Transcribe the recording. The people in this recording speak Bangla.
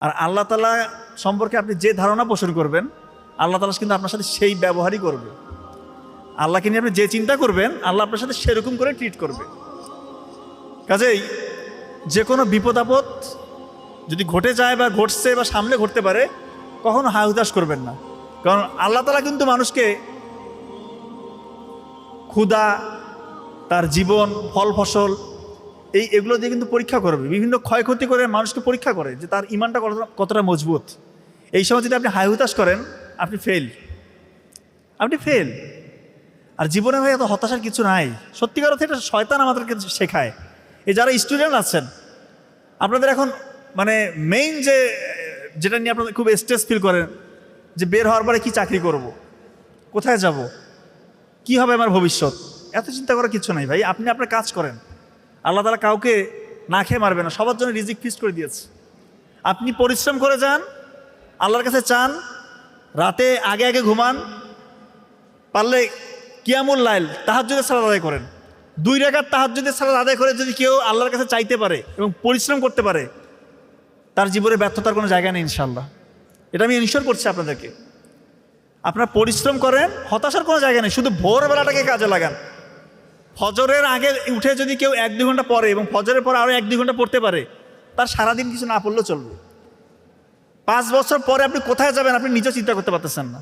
আর আল্লাহ তাআলা সম্পর্কে আপনি যে ধারণা পোষণ করবেন, আল্লাহ তাআলা কিন্তু আপনার সাথে সেই ব্যবহারই করবে। আল্লাহকে নিয়ে আপনি যে চিন্তা করবেন, আল্লাহ আপনার সাথে সেরকম করে ট্রিট করবে। কাজেই যে কোনো বিপদ আপদ যদি ঘটে যায় বা ঘটছে বা সামনে ঘটতে পারে, কখনো হায় হুতাশ করবেন না। কারণ আল্লাহ তাআলা কিন্তু মানুষকে ক্ষুধা, তার জীবন, ফল ফসল এগুলো দিয়ে কিন্তু পরীক্ষা করবে, বিভিন্ন ক্ষয়ক্ষতি করে মানুষকে পরীক্ষা করে যে তার ইমানটা কতটা মজবুত। এই সময় যদি আপনি হায় হুতাশ করেন, আপনি ফেল। আর জীবনে ভাই এত হতাশার কিছু নাই। সত্যিকার অর্থে এটা শয়তান আমাদেরকে শেখায়। এই যারা স্টুডেন্ট আছেন, আপনাদের এখন মানে মেইন যেটা নিয়ে আপনাদের খুব স্ট্রেস ফিল করেন, যে বের হওয়ার পরে কি চাকরি করব, কোথায় যাব, কি হবে আমার ভবিষ্যৎ, এত চিন্তা করার কিছু নাই ভাই। আপনি আপনার কাজ করেন। আল্লাহ তাআলা কাউকে না খেয়ে মারবে না, সবার জন্য রিজিক ফিক্সড করে দিয়েছে। আপনি পরিশ্রম করে যান, আল্লাহর কাছে চান, রাতে আগে আগে ঘুমান, পারলে কিয়ামুল লাইল তাহাজ্জুদের সালাত আদায় করেন। 2 রাকাত তাহাজ্জুদের সালাত আদায় করে যদি কেউ আল্লাহর কাছে চাইতে পারে এবং পরিশ্রম করতে পারে, তার জীবনে ব্যর্থতার কোনো জায়গা নেই ইনশাআল্লাহ। এটা আমি ইনশিওর করছি আপনাদেরকে। আপনারা পরিশ্রম করেন, হতাশার কোনো জায়গা নেই। শুধু ভোরবেলাটাকে কাজে লাগান। ফজরের আগে উঠে যদি কেউ 1-2 ঘন্টা পড়ে এবং ফজরের পর আরও 1-2 ঘন্টা পড়তে পারে, তার সারাদিন কিছু না পড়লেও চলবে। 5 বছর পরে আপনি কোথায় যাবেন আপনি নিজেও চিন্তা করতে পারতেছেন না।